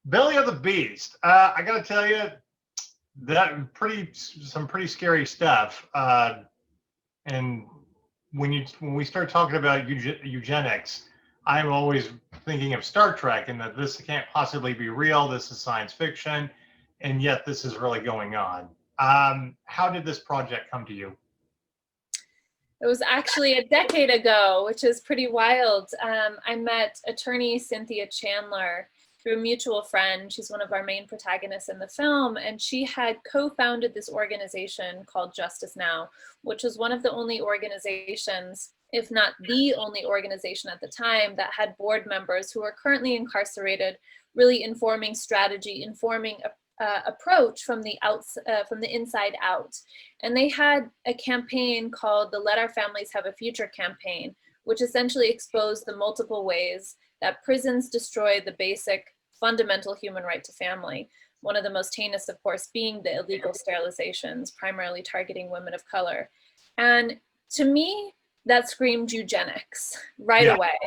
Belly of the Beast. I got to tell you, some pretty scary stuff. And when we start talking about eugenics, I'm always thinking of Star Trek, and that this can't possibly be real. This is science fiction, and yet this is really going on. How did this project come to you? It was actually a decade ago, which is pretty wild. I met attorney Cynthia Chandler through a mutual friend. She's one of our main protagonists in the film, and she had co-founded this organization called Justice Now, which was one of the only organizations, if not the only organization at the time, that had board members who are currently incarcerated, really informing strategy, informing approach from the inside out. And they had a campaign called the Let Our Families Have a Future campaign, which essentially exposed the multiple ways that prisons destroy the basic fundamental human right to family. One of the most heinous, of course, being the illegal sterilizations, primarily targeting women of color. And to me, that screamed eugenics right away.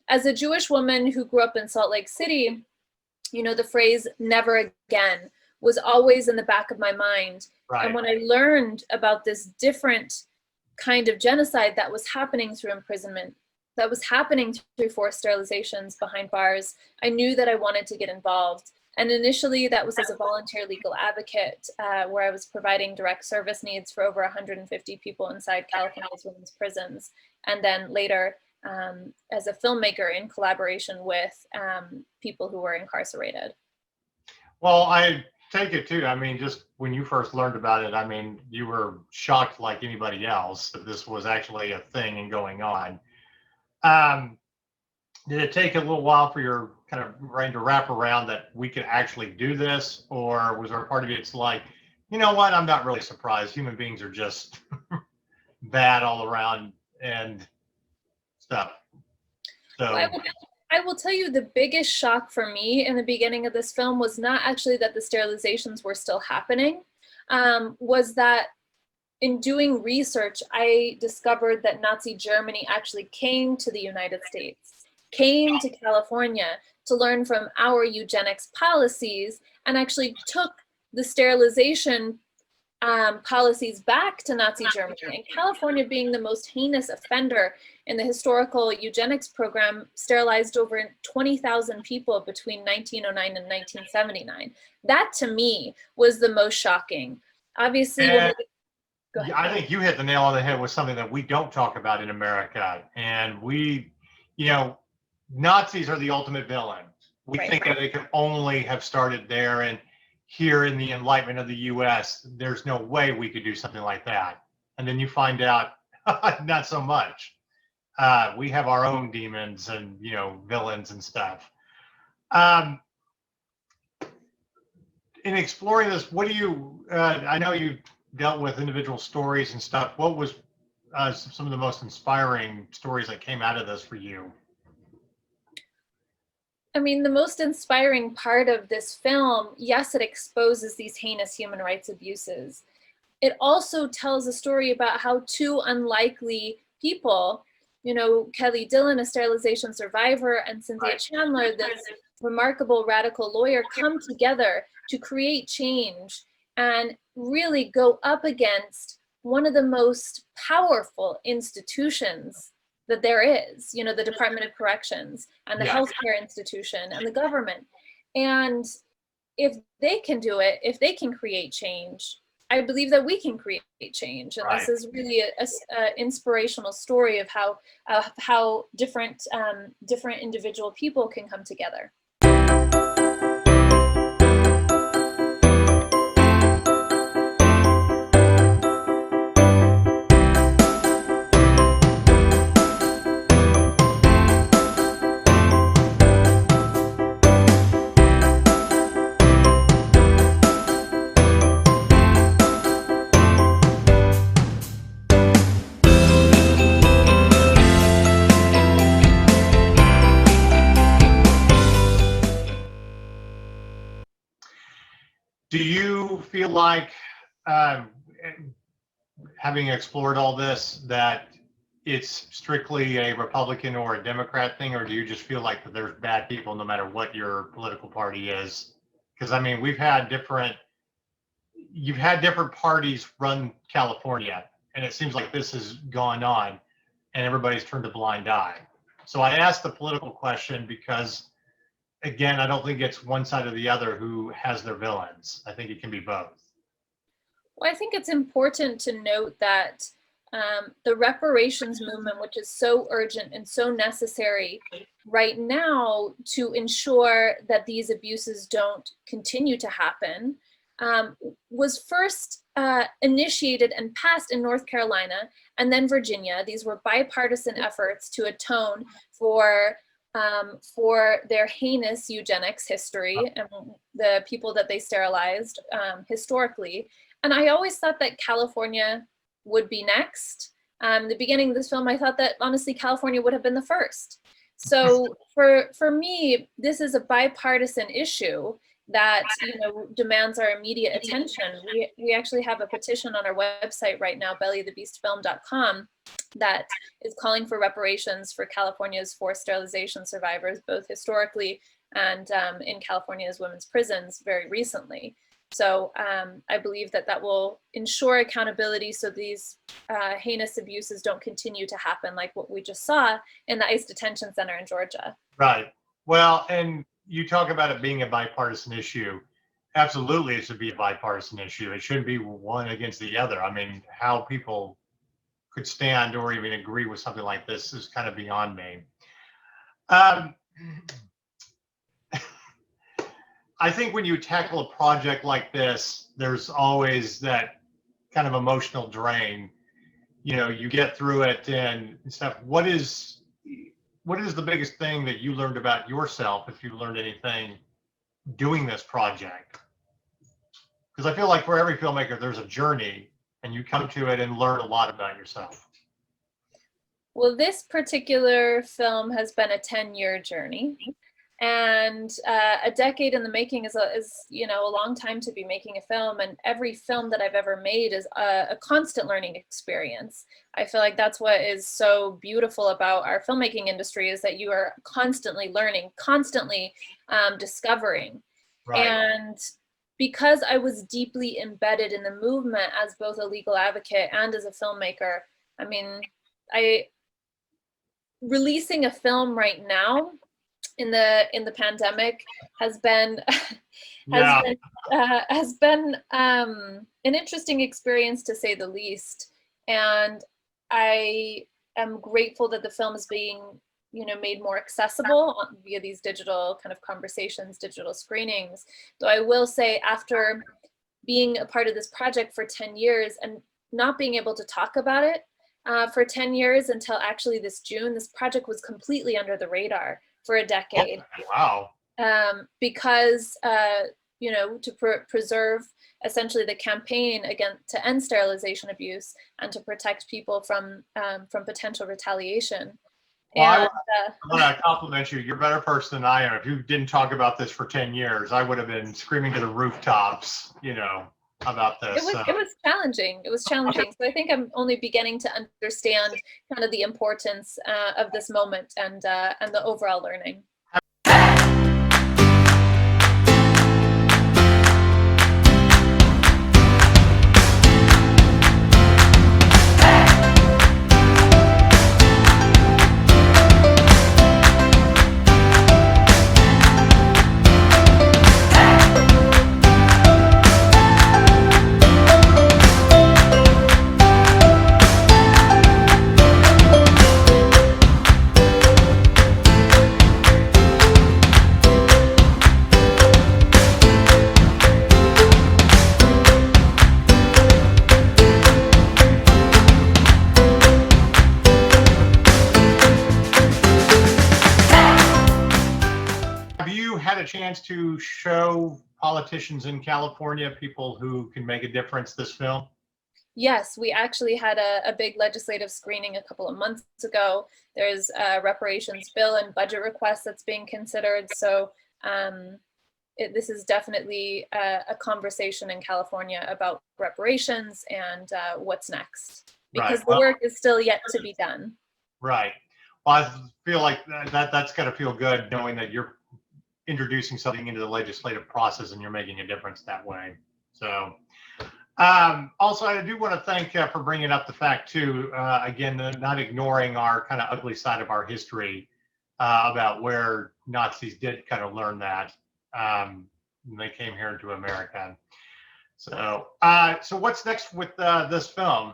As a Jewish woman who grew up in Salt Lake City, you know, the phrase never again was always in the back of my mind. Right. And when I learned about this different kind of genocide that was happening through imprisonment, that was happening through forced sterilizations behind bars, I knew that I wanted to get involved. And initially that was as a volunteer legal advocate, where I was providing direct service needs for over 150 people inside California's women's prisons. And then later as a filmmaker in collaboration with people who were incarcerated. Well, I take it too. I mean, just when you first learned about it, I mean, you were shocked like anybody else that this was actually a thing and going on. Did it take a little while for your kind of brain to wrap around that we could actually do this? Or was there a part of you that's like, you know what, I'm not really surprised. Human beings are just bad all around and stuff. So well, I will tell you the biggest shock for me in the beginning of this film was not actually that the sterilizations were still happening, was that in doing research, I discovered that Nazi Germany actually came to the United States, came to California to learn from our eugenics policies, and actually took the sterilization policies back to Nazi Germany. And California, being the most heinous offender in the historical eugenics program, sterilized over 20,000 people between 1909 and 1979. That to me was the most shocking. Obviously, I think you hit the nail on the head with something that we don't talk about in America. And we, you know, Nazis are the ultimate villain. We think that they could only have started there, and here in the enlightenment of the US, there's no way we could do something like that. And then you find out, not so much. We have our own demons and, you know, villains and stuff. In exploring this, what do you, I know you dealt with individual stories and stuff. What was some of the most inspiring stories that came out of this for you? I mean, the most inspiring part of this film, yes, it exposes these heinous human rights abuses. It also tells a story about how two unlikely people, you know, Kelly Dillon, a sterilization survivor, and Cynthia Chandler, this remarkable radical lawyer, come together to create change and really go up against one of the most powerful institutions that there is, you know, the Department of Corrections and the healthcare institution and the government. And if they can do it, if they can create change, I believe that we can create change. And this is really an inspirational story of how different individual people can come together. Do you feel like, having explored all this, that it's strictly a Republican or a Democrat thing, or do you just feel like that there's bad people no matter what your political party is? Because I mean, you've had different parties run California, and it seems like this has gone on, and everybody's turned a blind eye. So I asked the political question because, again, I don't think it's one side or the other who has their villains. I think it can be both. Well, I think it's important to note that the reparations movement, which is so urgent and so necessary right now to ensure that these abuses don't continue to happen, was first initiated and passed in North Carolina and then Virginia. These were bipartisan efforts to atone for their heinous eugenics history and the people that they sterilized historically. And I always thought that California would be next. The beginning of this film, I thought that honestly California would have been the first. So for me, this is a bipartisan issue that demands our immediate attention. We actually have a petition on our website right now, bellyofthebeastfilm.com, that is calling for reparations for California's forced sterilization survivors, both historically and in California's women's prisons very recently. So I believe that will ensure accountability so these heinous abuses don't continue to happen like what we just saw in the ICE detention center in Georgia. Right. Well, and you talk about it being a bipartisan issue. Absolutely, it should be a bipartisan issue. It shouldn't be one against the other. I mean, how people could stand or even agree with something like this is kind of beyond me. I think when you tackle a project like this, there's always that kind of emotional drain. You get through it and stuff. What is the biggest thing that you learned about yourself, if you learned anything doing this project? Because I feel like for every filmmaker, there's a journey and you come to it and learn a lot about yourself. Well, this particular film has been a 10-year journey. And a decade in the making is a long time to be making a film, and every film that I've ever made is a constant learning experience. I feel like that's what is so beautiful about our filmmaking industry, is that you are constantly learning, constantly discovering. Right. And because I was deeply embedded in the movement as both a legal advocate and as a filmmaker, I mean, releasing a film right now in the pandemic has been an interesting experience, to say the least. And I am grateful that the film is being made more accessible via these digital kind of conversations, digital screenings. Though I will say, after being a part of this project for 10 years and not being able to talk about it for 10 years until actually this June, this project was completely under the radar for a decade. Wow. Because to preserve essentially the campaign to end sterilization abuse and to protect people from potential retaliation. Well, I want to compliment you. You're a better person than I am. If you didn't talk about this for 10 years, I would have been screaming to the rooftops, about this. It was challenging. It was challenging. So I think I'm only beginning to understand kind of the importance of this moment and the overall learning. Chance to show politicians in California, people who can make a difference, this film? Yes, we actually had a big legislative screening a couple of months ago. There's a reparations bill and budget request that's being considered. So this is definitely a conversation in California about reparations and what's next. because Right. the work is still yet to be done. Right. Well, I feel like that's got to feel good knowing that you're introducing something into the legislative process and you're making a difference that way. So, also, I do want to thank for bringing up the fact too, again, not ignoring our kind of ugly side of our history about where Nazis did kind of learn that when they came here into America. So, so what's next with this film?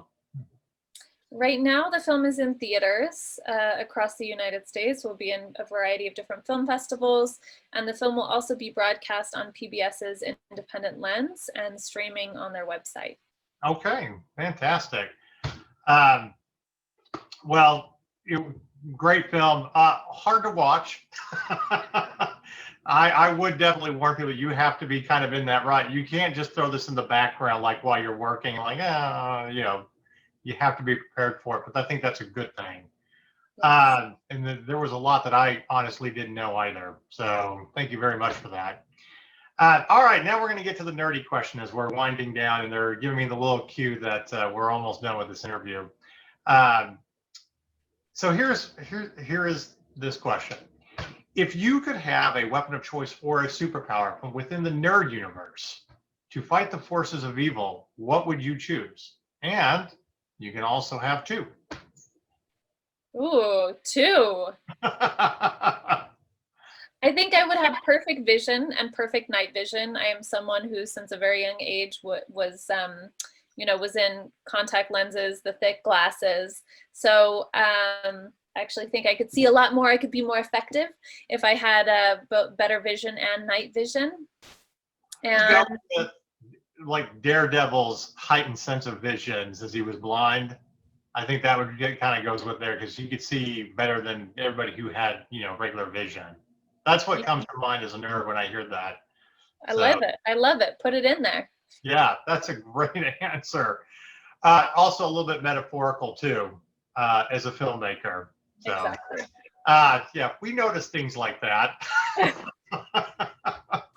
Right now, the film is in theaters across the United States. We'll be in a variety of different film festivals, and the film will also be broadcast on PBS's Independent Lens and streaming on their website. Okay, fantastic. Well, great film. Hard to watch. I would definitely warn people, you have to be kind of in that right. You can't just throw this in the background like while you're working, like, you know, you have to be prepared for it. But I think that's a good thing. Yes. And there was a lot that I honestly didn't know either. So thank you very much for that. All right, now we're going to get to the nerdy question as we're winding down, and they're giving me the little cue that we're almost done with this interview. So here is this question. If you could have a weapon of choice or a superpower from within the nerd universe to fight the forces of evil, what would you choose? And you can also have two. Ooh, two. I think I would have perfect vision and perfect night vision. I am someone who, since a very young age, was in contact lenses, the thick glasses. So I actually think I could see a lot more. I could be more effective if I had better vision and night vision. And like Daredevil's heightened sense of vision since he was blind. I think that would kind of goes with there because you could see better than everybody who had, regular vision. That's what comes to mind as a nerd when I hear that. I love it. I love it. Put it in there. Yeah, that's a great answer. Also a little bit metaphorical too, as a filmmaker. So, exactly. Yeah, we notice things like that.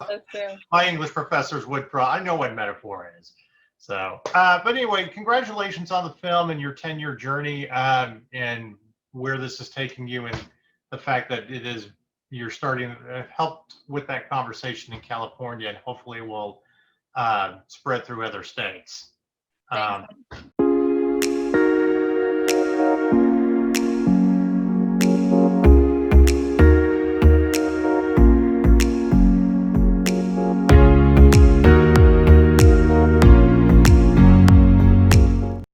That's true. My English professors would I know what metaphor is. So, but anyway, congratulations on the film and your 10-year journey and where this is taking you, and the fact that you're starting to help with that conversation in California, and hopefully will spread through other states.